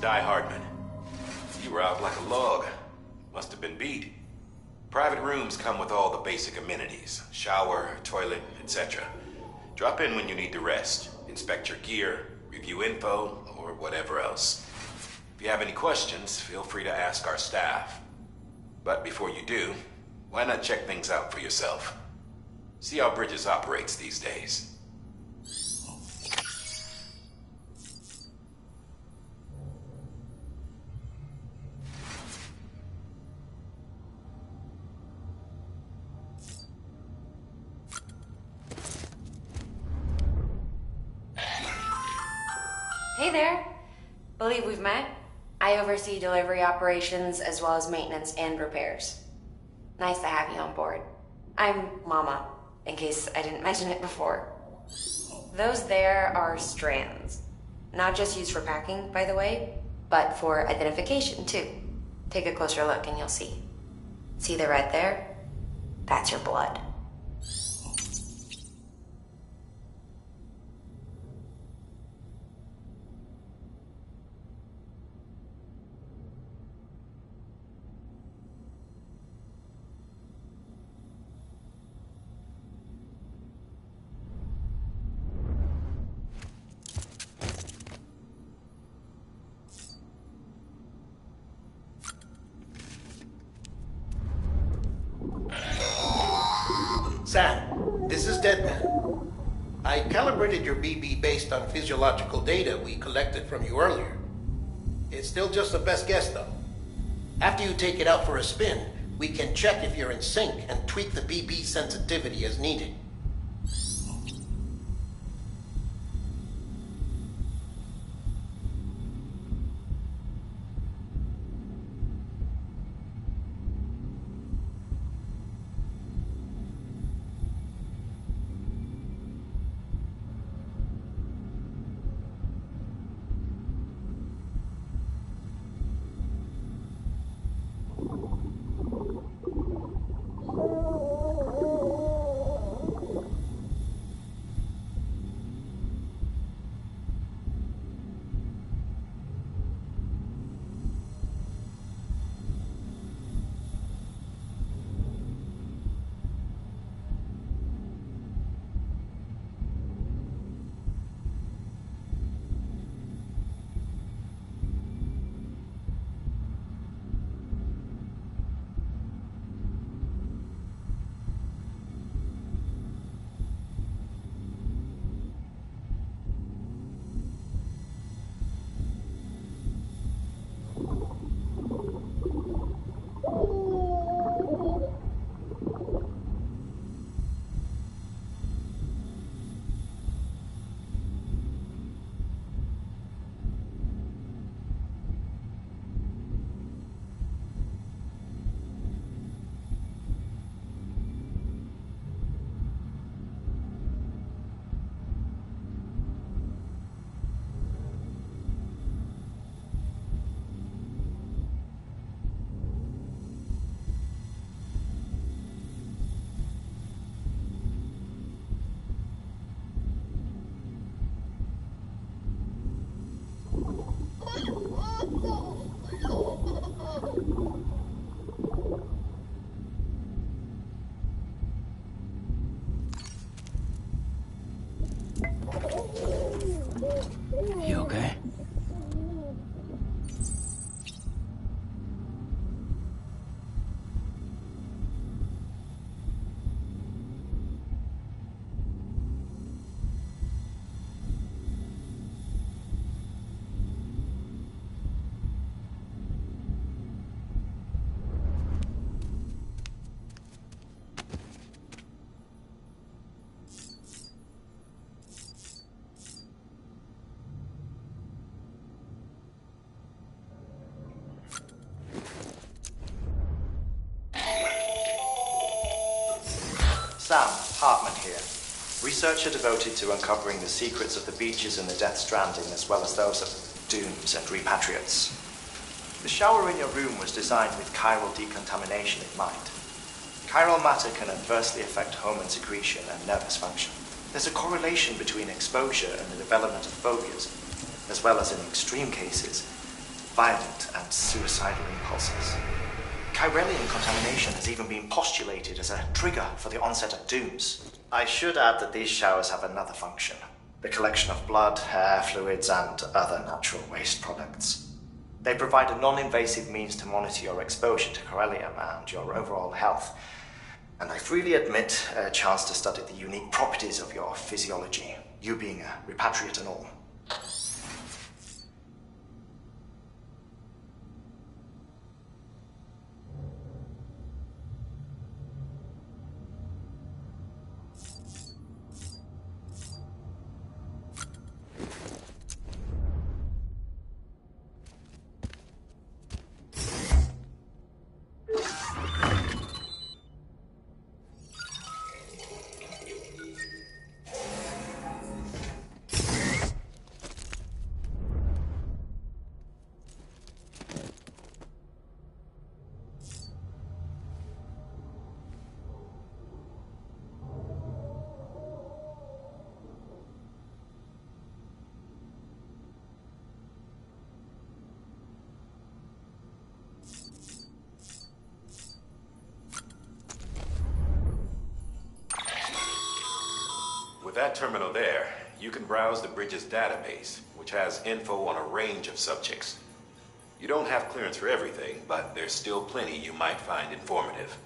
Hardman. You were out like a log. Must have been beat. Private rooms come with all the basic amenities. Shower, toilet, etc. Drop in when you need to rest. Inspect your gear, review info, or whatever else. If you have any questions, feel free to ask our staff. But before you do, why not check things out for yourself? See how Bridges operates these days. Hey there. Believe we've met. I oversee delivery operations as well as maintenance and repairs. Nice to have you on board. I'm Mama, in case I didn't mention it before. Those there are strands. Not just used for packing, by the way, but for identification too. Take a closer look and you'll see. See the red there? That's your blood. Sam, this is Deadman. I calibrated your BB based on physiological data we collected from you earlier. It's still just a best guess, though. After you take it out for a spin, we can check if you're in sync and tweak the BB sensitivity as needed. You okay? Sam, Hartman here. Researcher devoted to uncovering the secrets of the beaches in the Death Stranding, as well as those of dooms and repatriates. The shower in your room was designed with chiral decontamination in mind. Chiral matter can adversely affect hormone secretion and nervous function. There's a correlation between exposure and the development of phobias, as well as in extreme cases, violent and suicidal impulses. Chiralian contamination has even been postulated as a trigger for the onset of dooms. I should add that these showers have another function: the collection of blood, hair, fluids, and other natural waste products. They provide a non-invasive means to monitor your exposure to chiralium and your overall health, and I freely admit a chance to study the unique properties of your physiology, you being a repatriate and all. With that terminal there, you can browse the bridge's database, which has info on a range of subjects. You don't have clearance for everything, but there's still plenty you might find informative.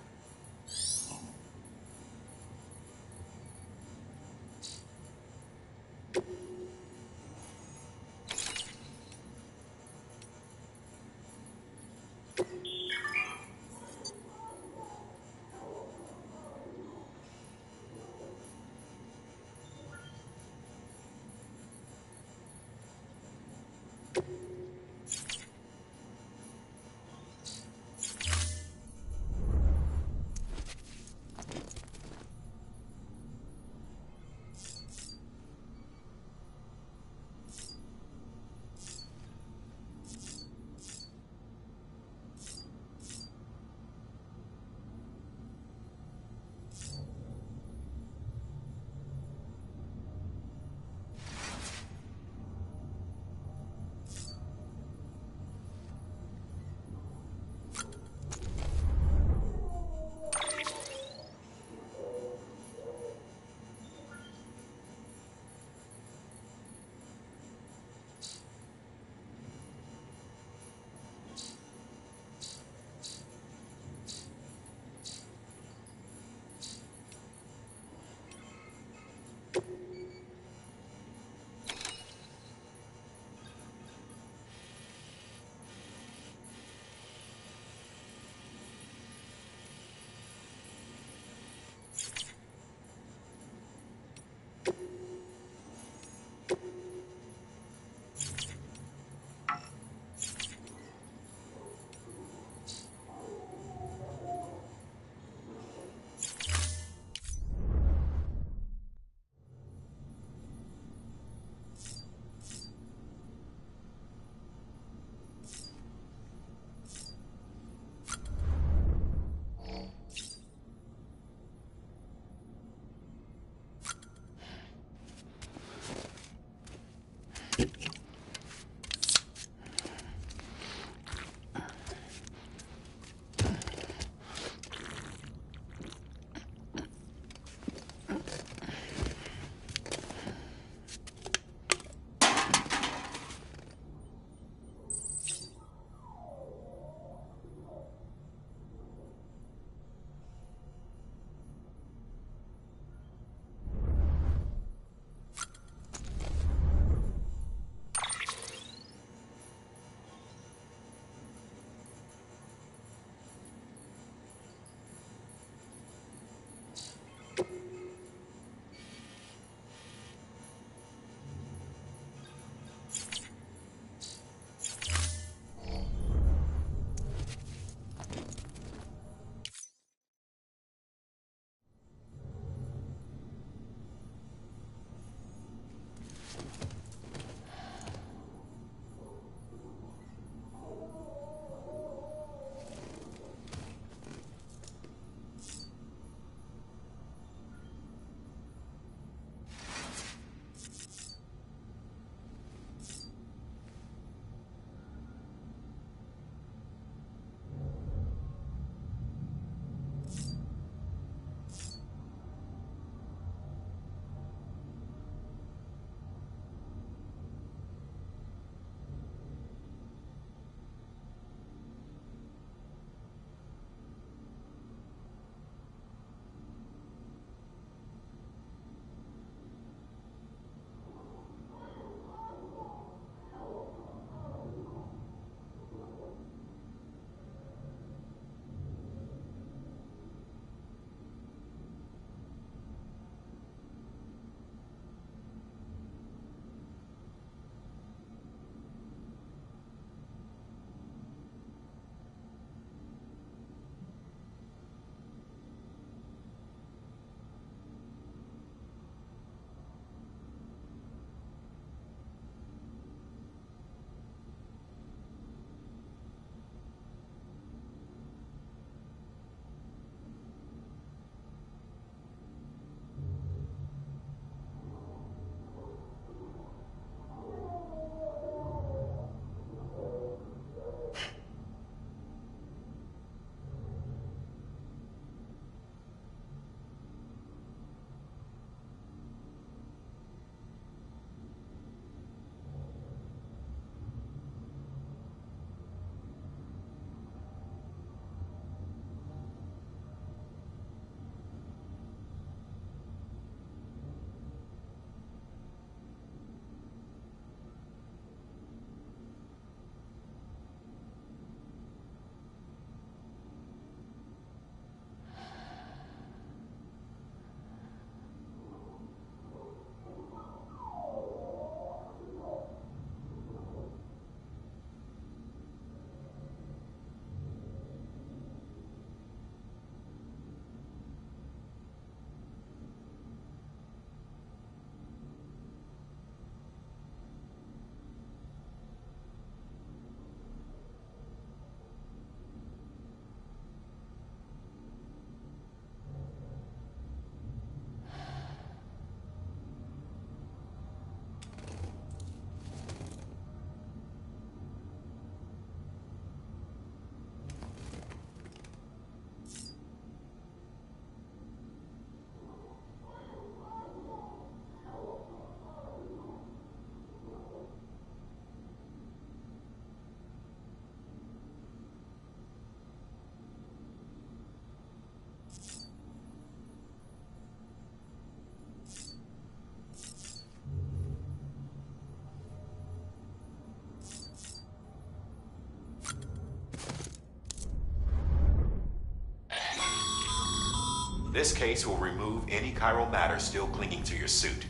This case will remove any chiral matter still clinging to your suit.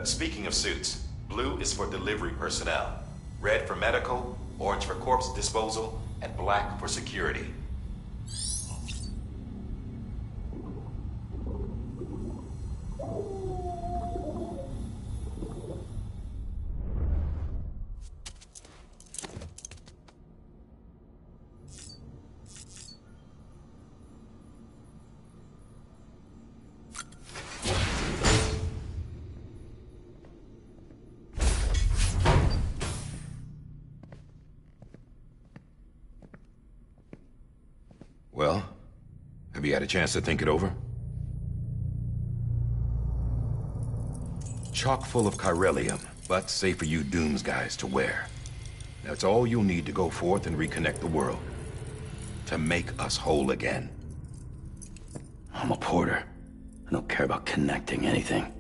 Speaking of suits, blue is for delivery personnel, red for medical, orange for corpse disposal, and black for security. Well, have you had a chance to think it over? Chock full of chiralium, but safe for you Dooms guys to wear. That's all you'll need to go forth and reconnect the world. To make us whole again. I'm a porter. I don't care about connecting anything.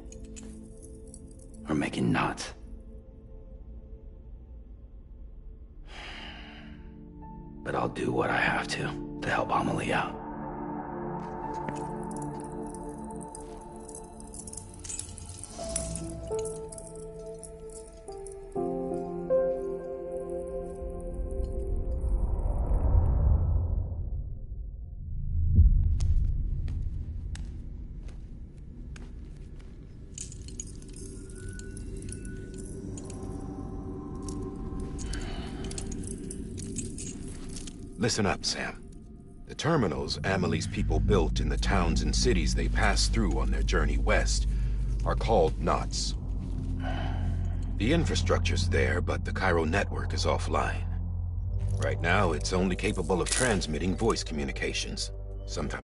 Or making knots. But I'll do what I have to help Amelie out. Listen up, Sam. The terminals Amelie's people built in the towns and cities they passed through on their journey west are called knots. The infrastructure's there, but the Cairo network is offline. Right now, it's only capable of transmitting voice communications. Sometimes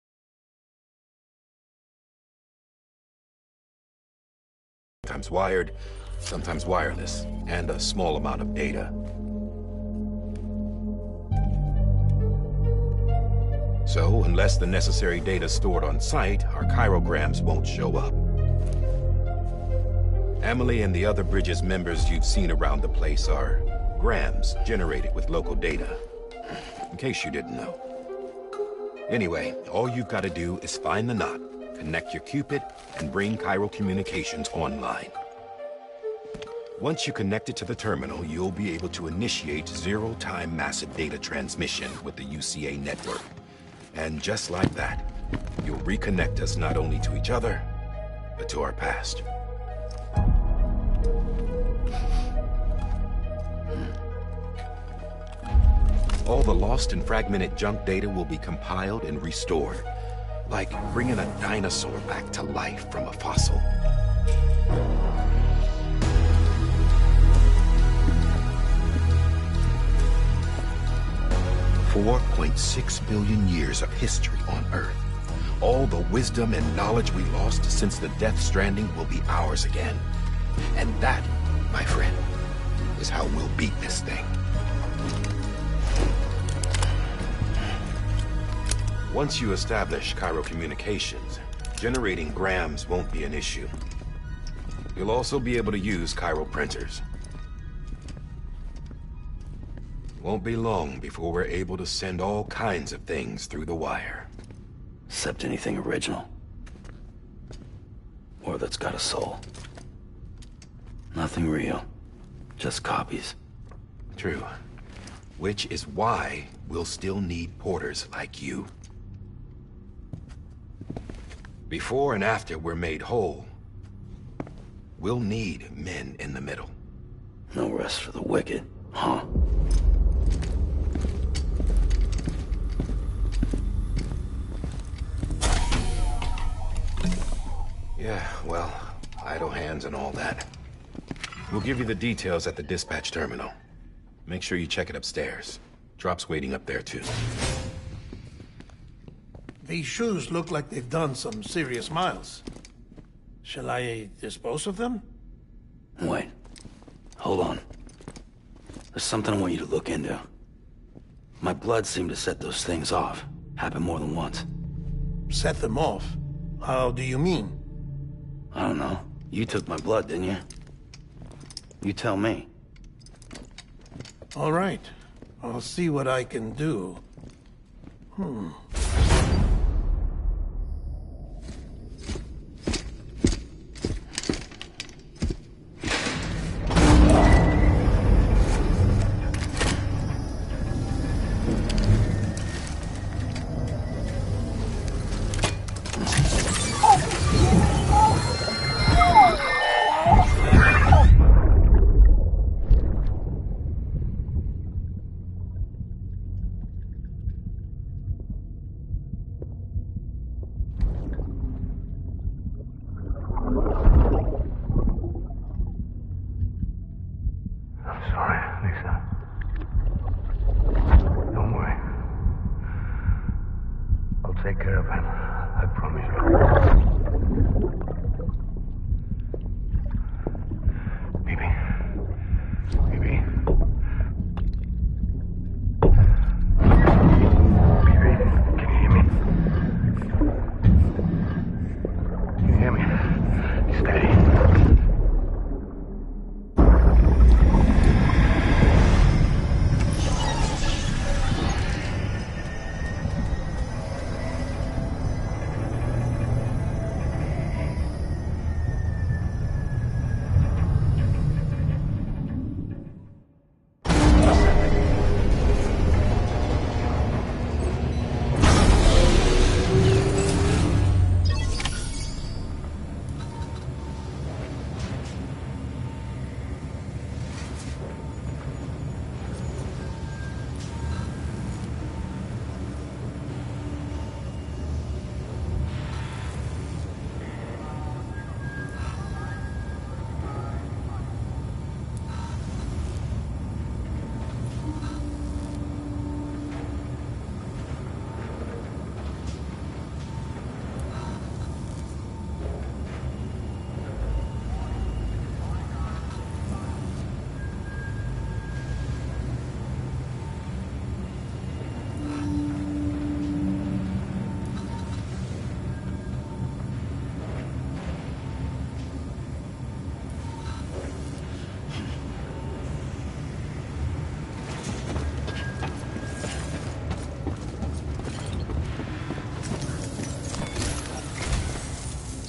wired, sometimes wireless, and a small amount of data. So, unless the necessary data stored on site, our chirograms won't show up. Amelie and the other Bridges members you've seen around the place are grams generated with local data. In case you didn't know. Anyway, all you've got to do is find the knot, connect your Cupid, and bring chiral communications online. Once you connect it to the terminal, you'll be able to initiate zero-time massive data transmission with the UCA network. And just like that, you'll reconnect us not only to each other, but to our past. All the lost and fragmented junk data will be compiled and restored, like bringing a dinosaur back to life from a fossil. 4.6 billion years of history on Earth. All the wisdom and knowledge we lost since the Death Stranding will be ours again. And that, my friend, is how we'll beat this thing. Once you establish chiral communications, generating grams won't be an issue. You'll also be able to use chiral printers. Won't be long before we're able to send all kinds of things through the wire. Except anything original. Or that's got a soul. Nothing real. Just copies. True. Which is why we'll still need porters like you. Before and after we're made whole, we'll need men in the middle. No rest for the wicked, huh? Yeah, well, idle hands and all that. We'll give you the details at the dispatch terminal. Make sure you check it upstairs. Drop's waiting up there, too. These shoes look like they've done some serious miles. Shall I dispose of them? Wait. Hold on. There's something I want you to look into. My blood seemed to set those things off. Happened more than once. Set them off? How do you mean? I don't know. You took my blood, didn't you? You tell me. All right. I'll see what I can do. take care of him. I promise you. Baby. Baby. Baby, can you hear me? Can you hear me? Steady.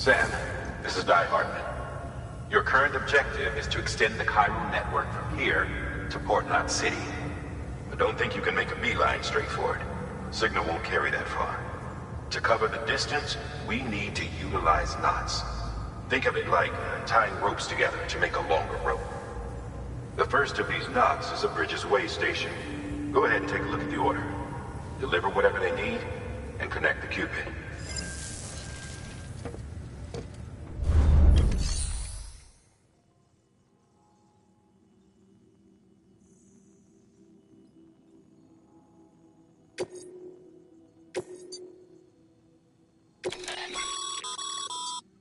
Sam, this is Die Hartman. Your current objective is to extend the chiral network from here to Port Knot City. But don't think you can make a beeline straight for it. Signal won't carry that far. To cover the distance, we need to utilize knots. Think of it like tying ropes together to make a longer rope. The first of these knots is a Bridges Way station. Go ahead and take a look at the order. Deliver whatever they need, and connect the Cupid.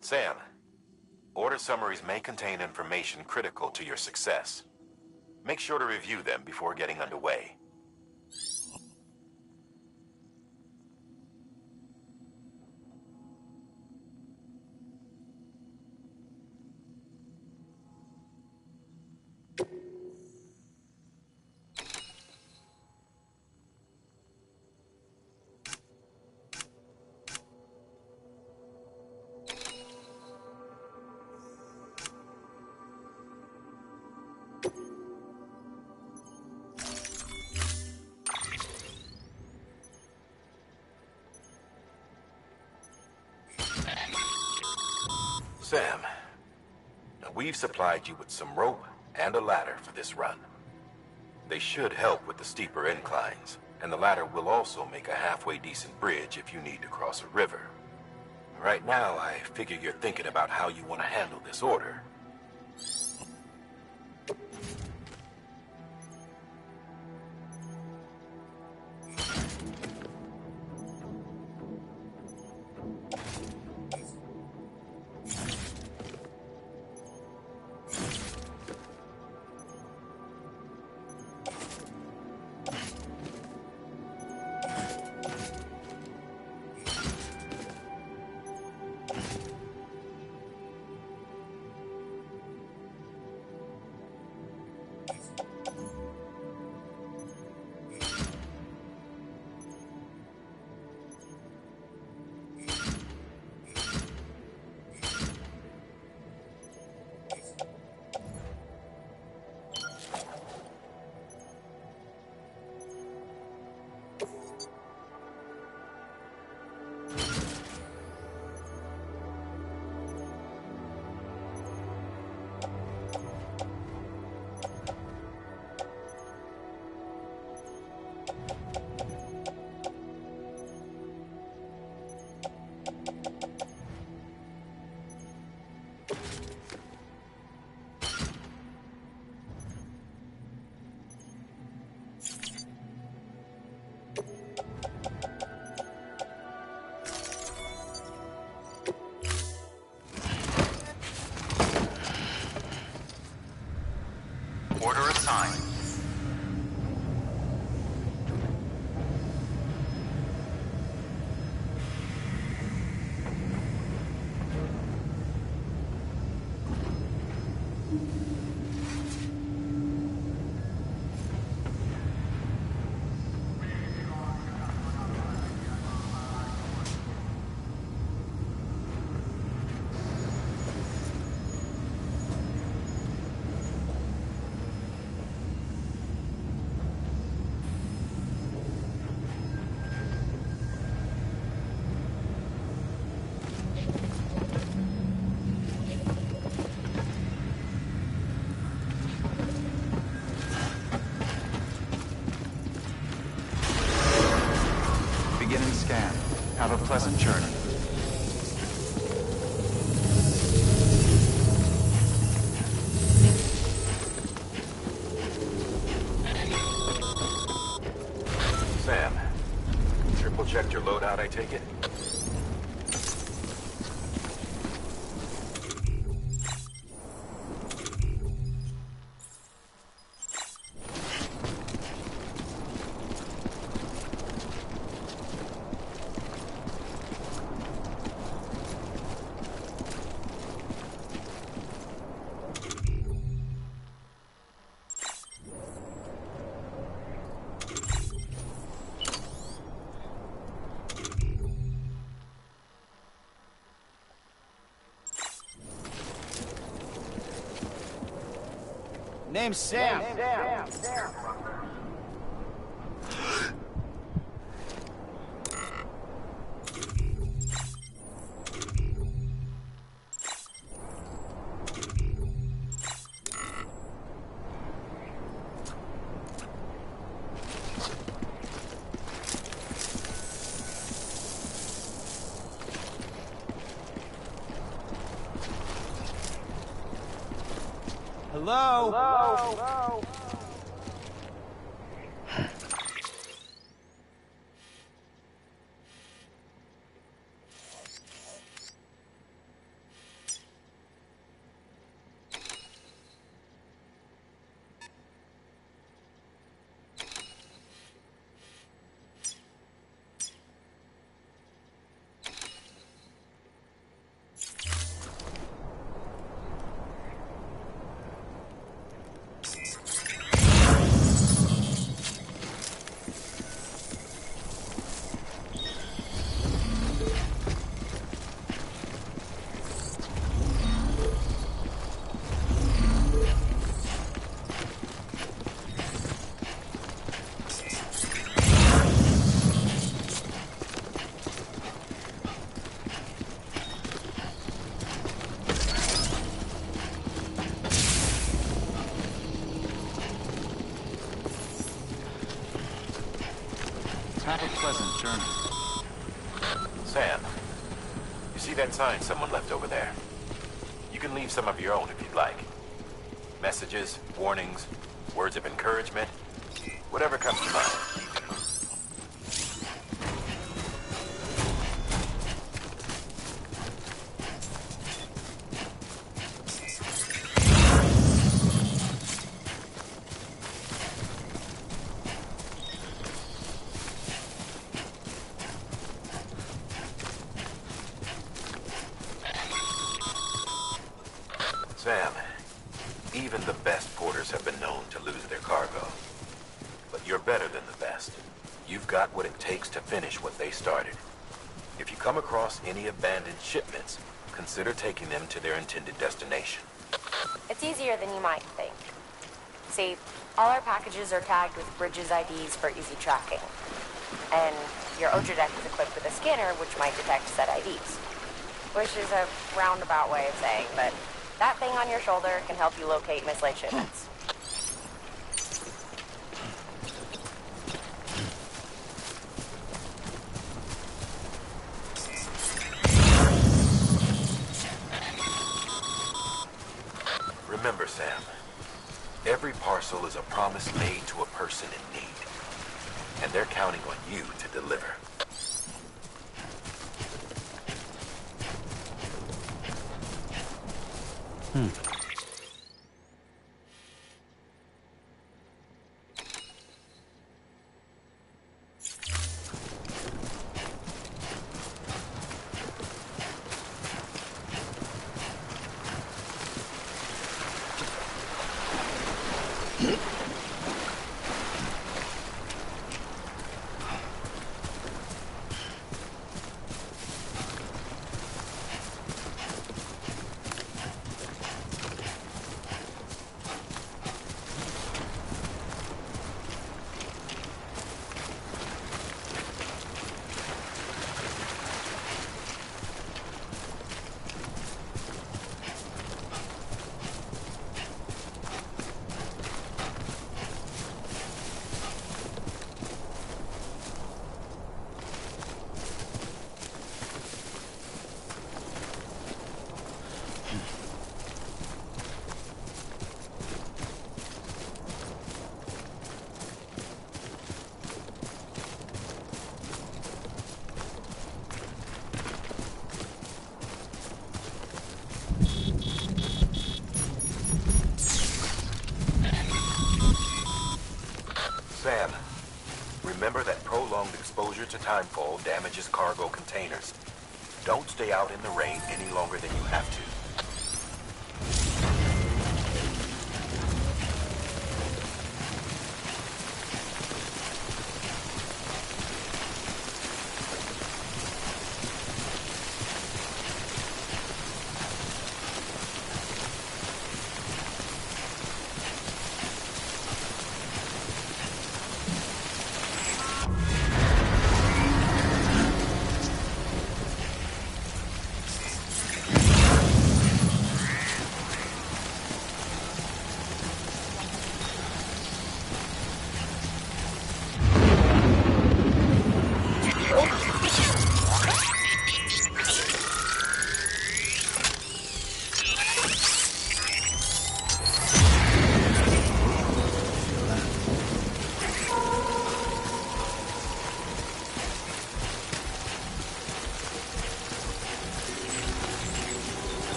Sam, order summaries may contain information critical to your success. Make sure to review them before getting underway. Sam, now we've supplied you with some rope and a ladder for this run. They should help with the steeper inclines, and the ladder will also make a halfway decent bridge if you need to cross a river. Right now, I figure you're thinking about how you want to handle this order. beginning scan. Have a pleasant journey. Sam, triple checked your loadout, I take it? Name's Sam. Hello? Hello? Have a pleasant journey. Sam, you see that sign someone left over there? You can leave some of your own if you'd like. Messages, warnings, words of encouragement, whatever comes to mind. Sam, even the best porters have been known to lose their cargo. But you're better than the best. You've got what it takes to finish what they started. If you come across any abandoned shipments, consider taking them to their intended destination. It's easier than you might think. See, all our packages are tagged with Bridges IDs for easy tracking. And your Oja deck is equipped with a scanner which might detect said IDs. Which is a roundabout way of saying, but that thing on your shoulder can help you locate mislaid shipments. Remember, Sam, every parcel is a promise made to a person in need. And they're counting on you to deliver. timefall damages cargo containers. Don't stay out in the rain any longer than you have to.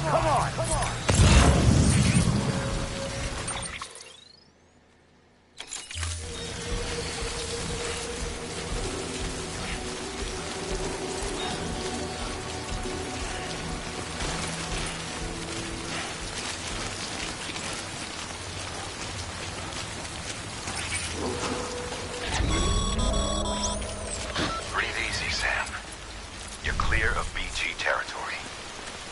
Come on! Breathe easy, Sam. You're clear of BG territory.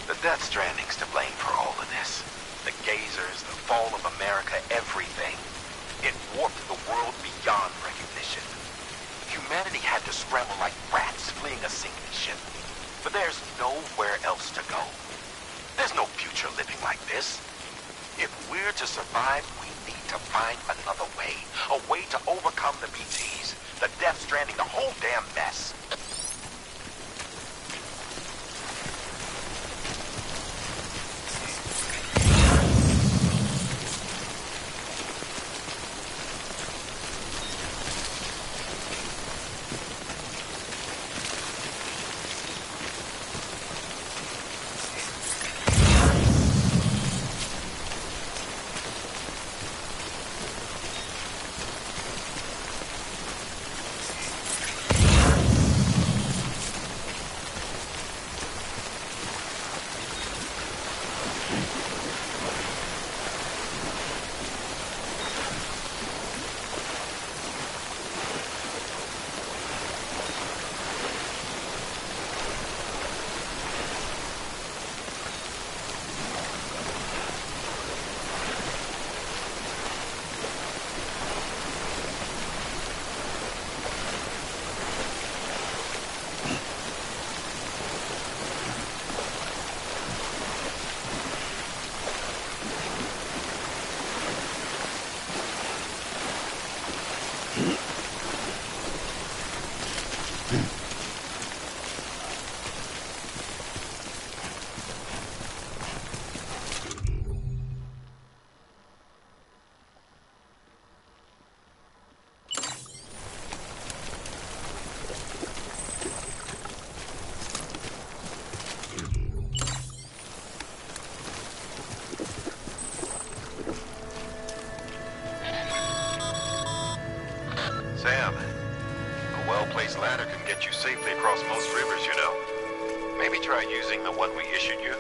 The Death Stranding's to blame for all of this. The gazers, the fall of America, everything. It warped the world beyond recognition. Humanity had to scramble like rats fleeing a sinking ship. But there's nowhere else to go. There's no future living like this. If we're to survive, we need to find another way. A way to overcome the BTs, the Death Stranding, the whole damn mess. Sam, a well-placed ladder can get you safely across most rivers, you know. Maybe try using the one we issued you.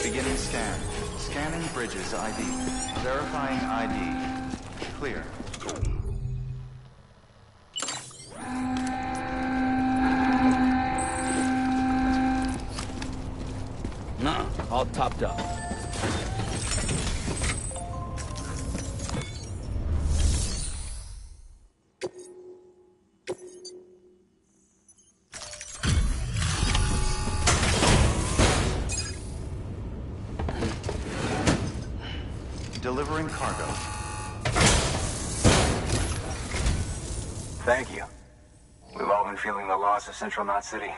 Beginning scan. Scanning bridges ID. Verifying ID. Clear. Nah, all topped up. Delivering cargo. Thank you. We've all been feeling the loss of Central Knot City.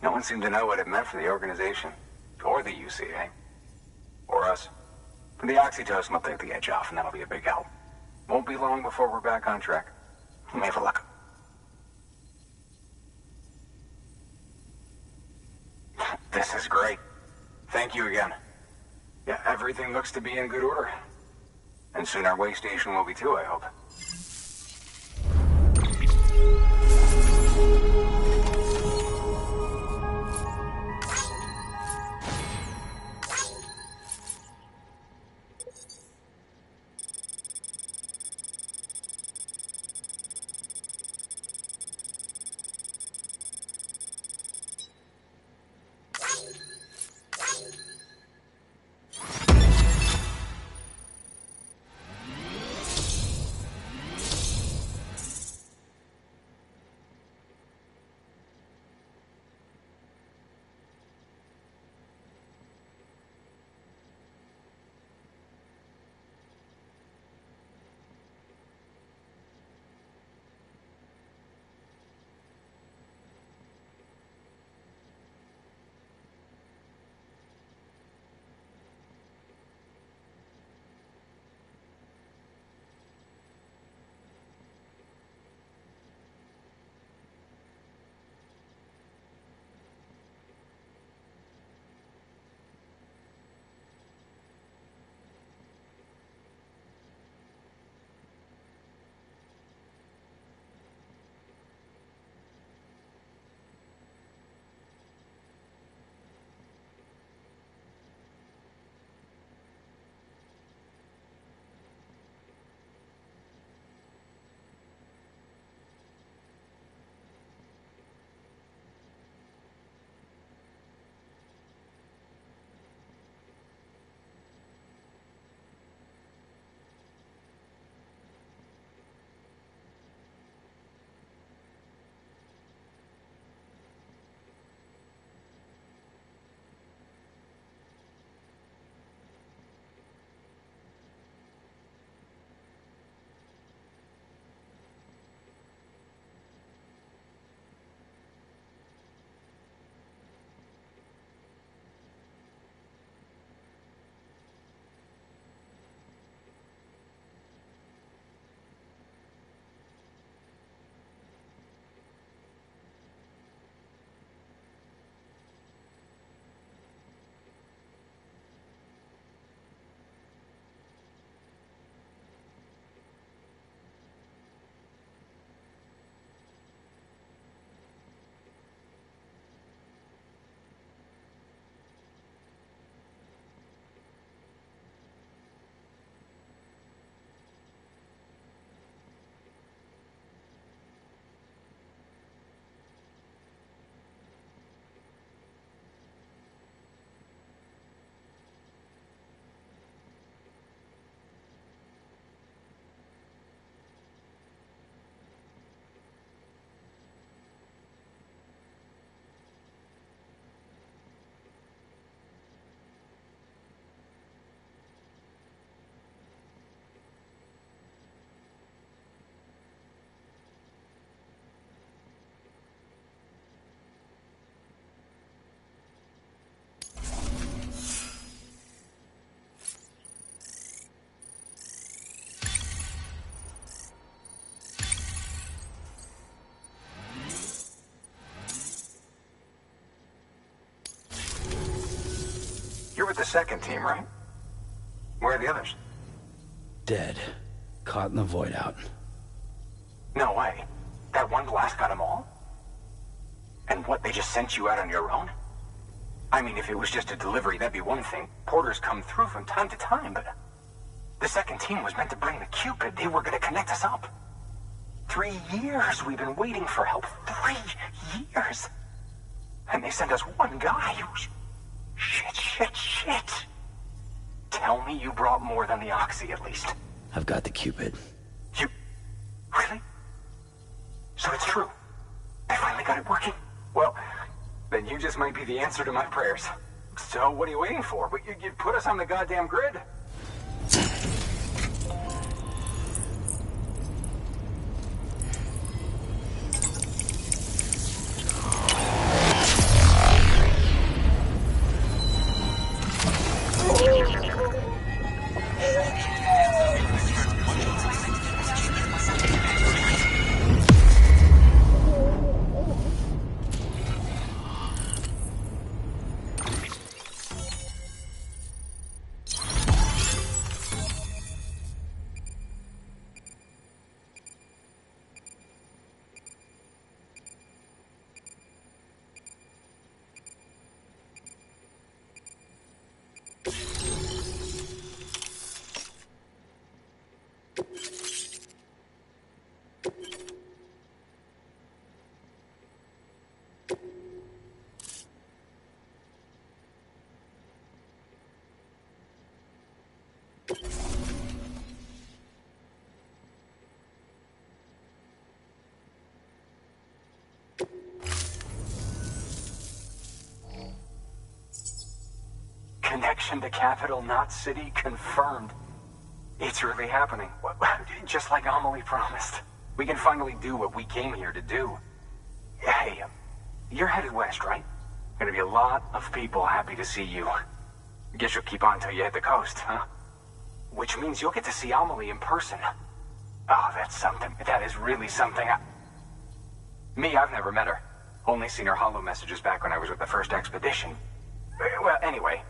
No one seemed to know what it meant for the organization, or the UCA, or us. The oxytocin will take the edge off, and that'll be a big help. Won't be long before we're back on track. May for luck. This is great. Thank you again. Yeah, everything looks to be in good order. And soon our way station will be too, I hope. with the second team, right? Where are the others? Dead. Caught in the void out. No way. That one blast got them all? And what, they just sent you out on your own? I mean, if it was just a delivery, that'd be one thing. Porters come through from time to time, but... The second team was meant to bring the Cupid. They were gonna connect us up. 3 years we've been waiting for help. 3 years! And they sent us one guy. Shit. Tell me you brought more than the Oxy, at least. I've got the Cupid. You... Really? So it's true. They finally got it working. Well, then you just might be the answer to my prayers. So what are you waiting for? But you put us on the goddamn grid. Connection to Capital Knot City confirmed. It's really happening. Just like Amelie promised. We can finally do what we came here to do. Hey, you're headed west, right? Gonna be a lot of people happy to see you. Guess you'll keep on till you hit the coast, huh? Which means you'll get to see Amelie in person. Oh, that's something. That is really something. I've never met her. Only seen her holo messages back when I was with the first expedition. Well, anyway,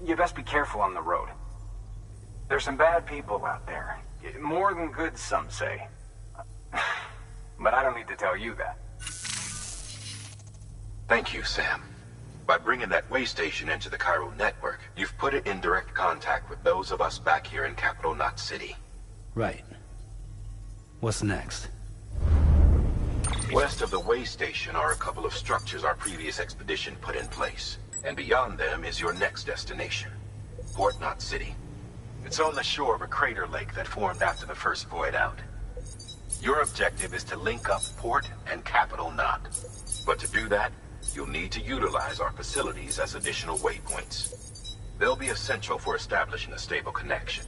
you best be careful on the road. There's some bad people out there. More than good, some say. But I don't need to tell you that. Thank you, Sam. By bringing that way station into the Cairo network, you've put it in direct contact with those of us back here in Capital Knot City. Right. What's next? West of the way station are a couple of structures our previous expedition put in place. And beyond them is your next destination, Port Knot City. It's on the shore of a crater lake that formed after the first void out. Your objective is to link up Port and Capital Knot. But to do that, you'll need to utilize our facilities as additional waypoints. They'll be essential for establishing a stable connection.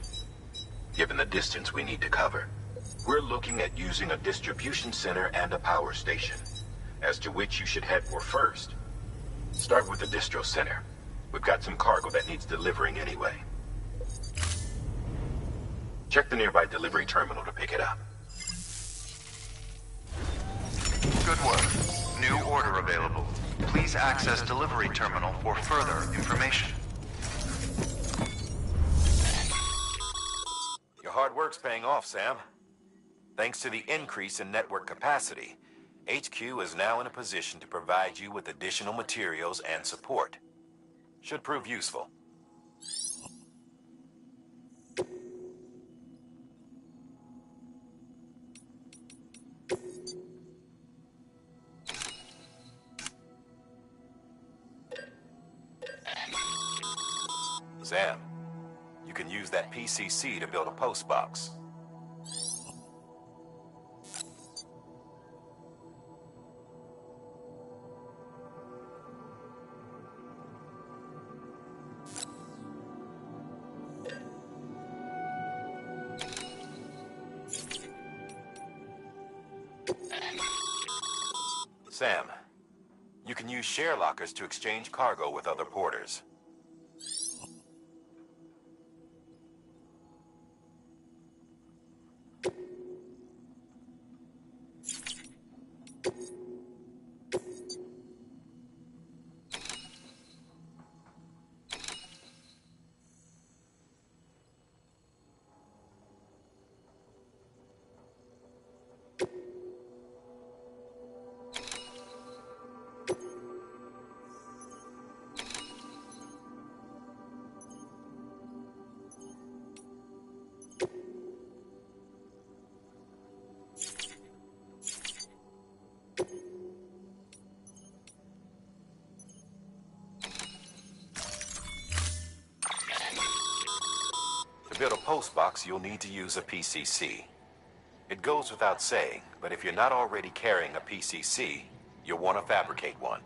Given the distance we need to cover, we're looking at using a distribution center and a power station, as to which you should head for first. Start with the distro center. We've got some cargo that needs delivering anyway. Check the nearby delivery terminal to pick it up. Good work. New order available. Please access delivery terminal for further information. Your hard work's paying off, Sam. Thanks to the increase in network capacity, HQ is now in a position to provide you with additional materials and support. Should prove useful. Sam, you can use that PCC to build a post box. Sam, you can use share lockers to exchange cargo with other porters. build a post box, you'll need to use a PCC. It goes without saying, but if you're not already carrying a PCC, you'll want to fabricate one.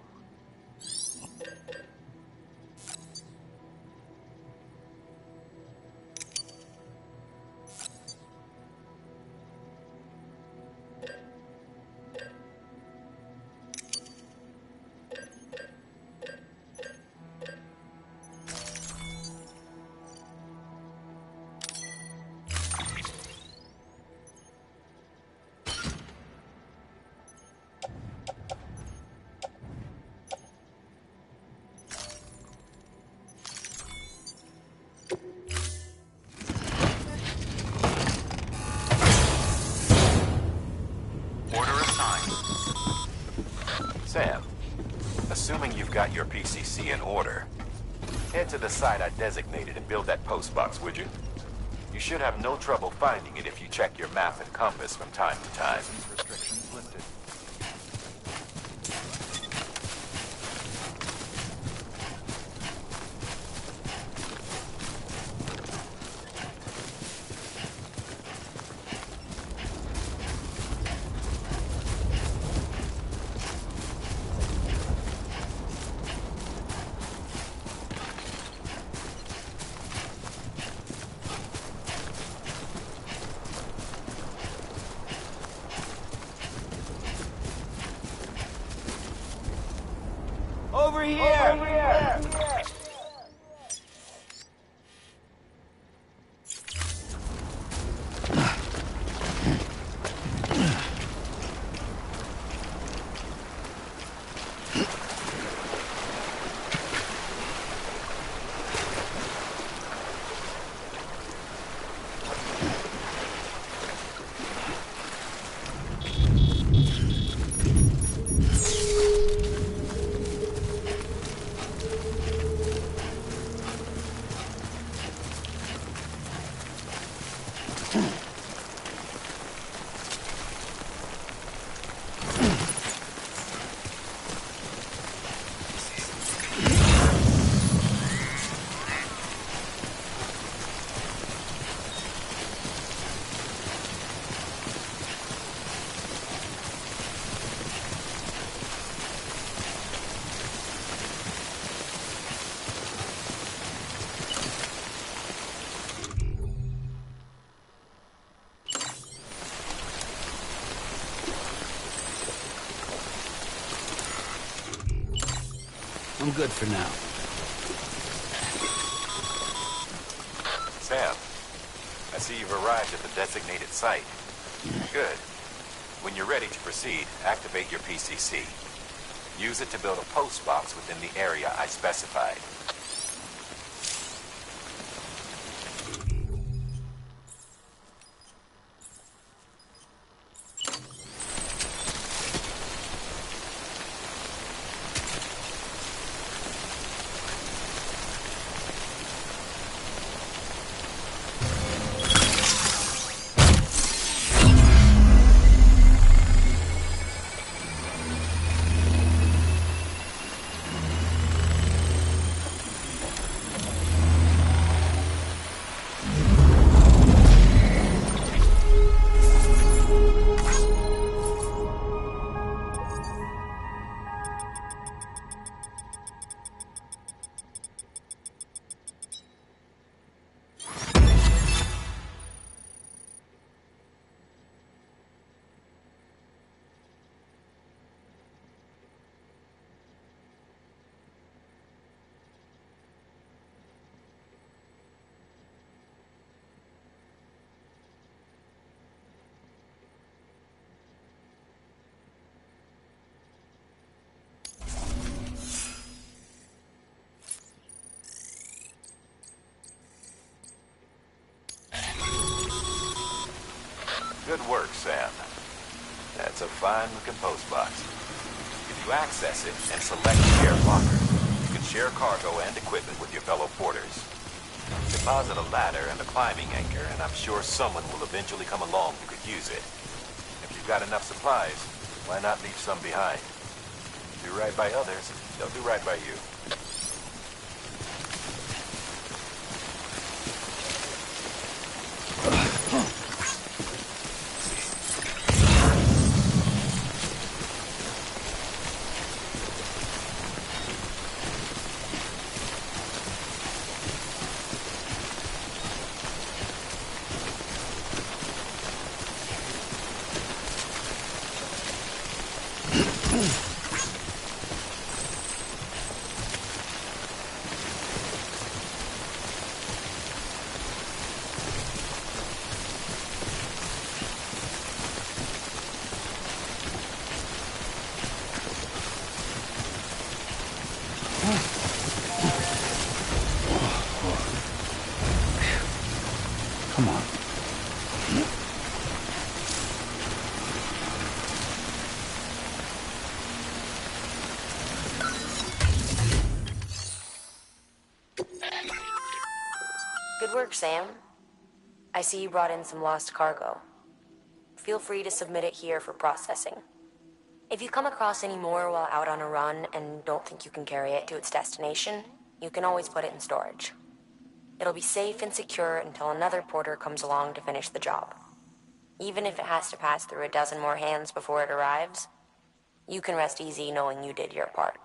Sam, assuming you've got your PCC in order, head to the site I designated and build that post box, would you? You should have no trouble finding it if you check your map and compass from time to time. Restrictions lifted. Over here! I'm good for now. Sam, I see you've arrived at the designated site. Good. When you're ready to proceed, activate your PCC. Use it to build a post box within the area I specified. Good work, Sam. That's a fine-looking post box. If you access it and select Share Locker, you can share cargo and equipment with your fellow porters. Deposit a ladder and a climbing anchor, and I'm sure someone will eventually come along who could use it. If you've got enough supplies, why not leave some behind? Do right by others, they'll do right by you. Good work, Sam. I see you brought in some lost cargo. Feel free to submit it here for processing. If you come across any more while out on a run and don't think you can carry it to its destination, you can always put it in storage. It'll be safe and secure until another porter comes along to finish the job. Even if it has to pass through a dozen more hands before it arrives, you can rest easy knowing you did your part.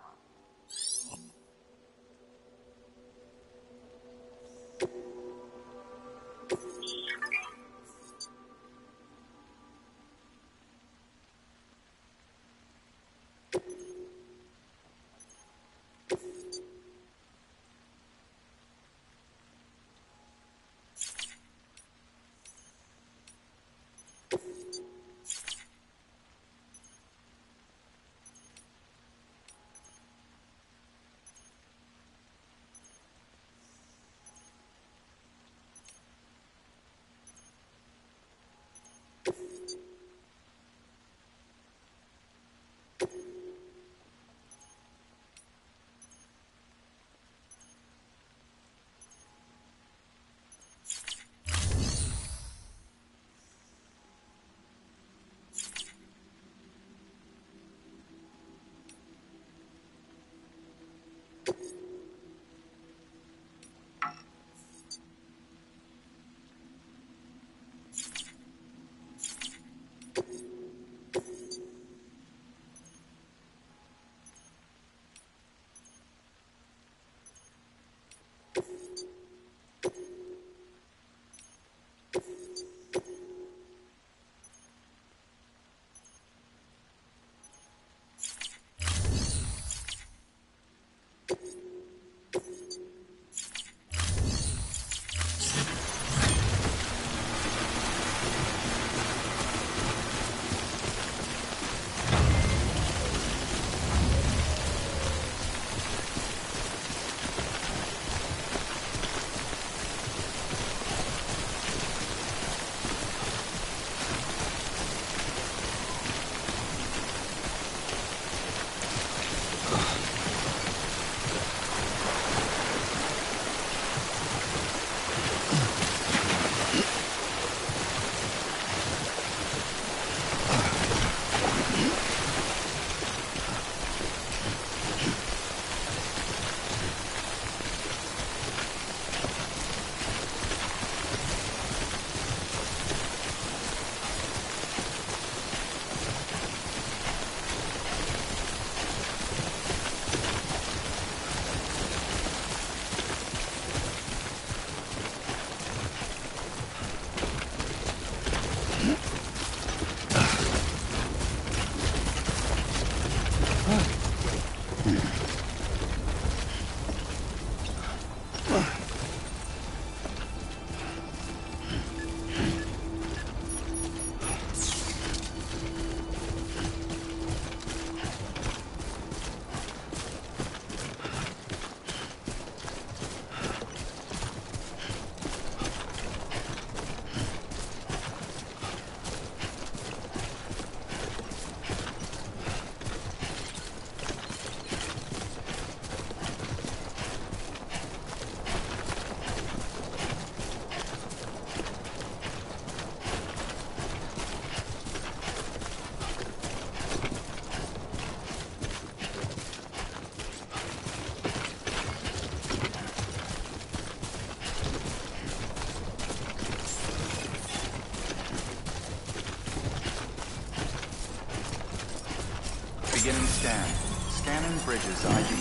Beginning scan. Scanning bridges ID.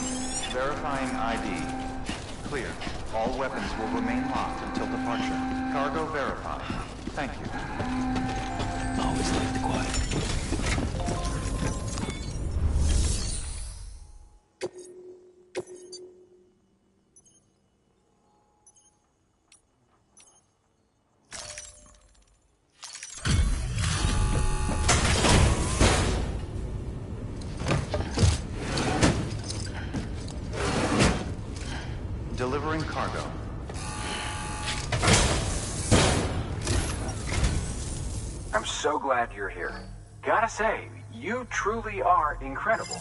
Verifying ID. Clear. All weapons will remain locked until departure. Cargo verified. Thank you. Always like the quiet. Delivering cargo. I'm so glad you're here. Gotta say, you truly are incredible.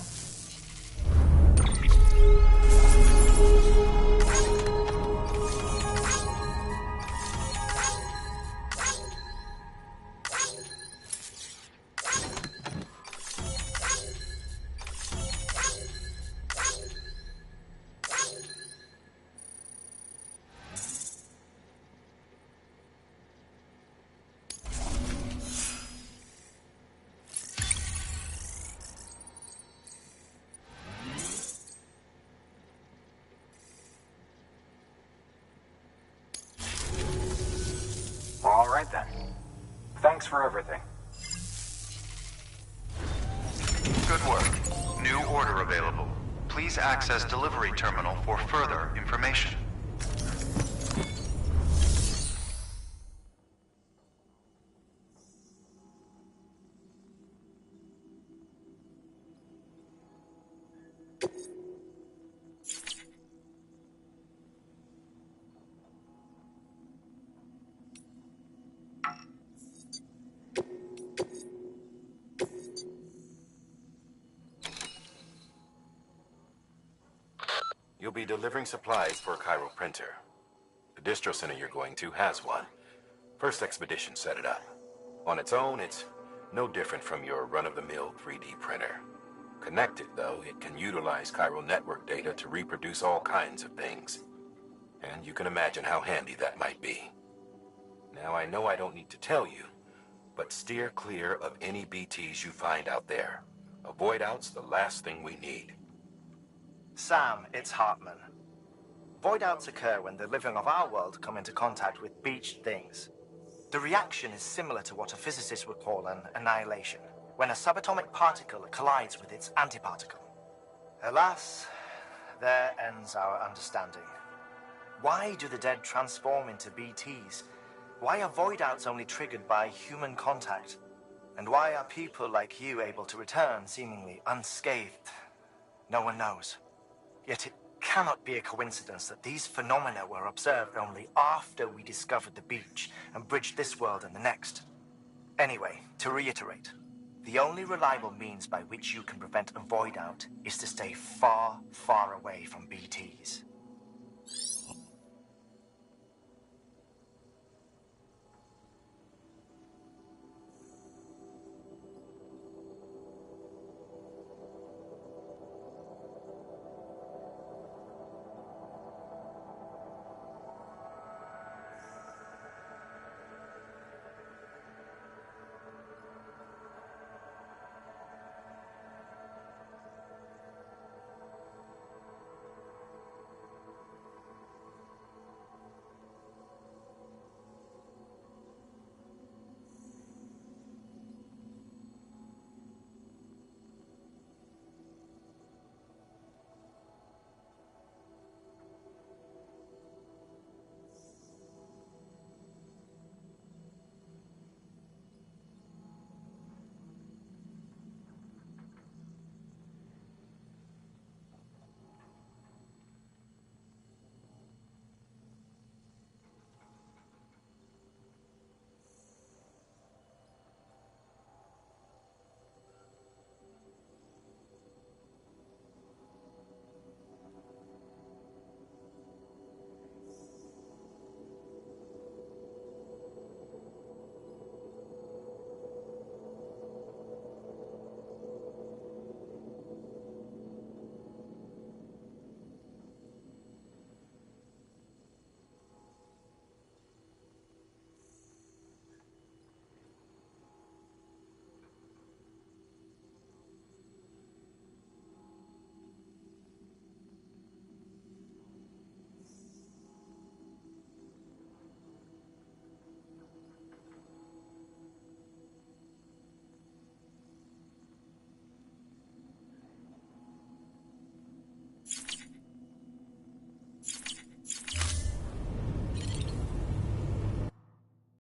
All right then. Thanks for everything. Good work. New order available. Please access delivery terminal for further information. You'll be delivering supplies for a Chiral printer. The distro center you're going to has one. First expedition set it up. On its own, it's no different from your run-of-the-mill 3D printer. Connected, though, it can utilize chiral network data to reproduce all kinds of things. And you can imagine how handy that might be. Now, I know I don't need to tell you, but steer clear of any BTs you find out there. Avoid out's the last thing we need. Sam, it's Hartman. Void outs occur when the living of our world come into contact with beached things. The reaction is similar to what a physicist would call an annihilation, when a subatomic particle collides with its antiparticle. Alas, there ends our understanding. Why do the dead transform into BTs? Why are void outs only triggered by human contact? And why are people like you able to return seemingly unscathed? No one knows. Yet it cannot be a coincidence that these phenomena were observed only after we discovered the beach and bridged this world and the next. Anyway, to reiterate, the only reliable means by which you can prevent a void out is to stay far, far away from BTs.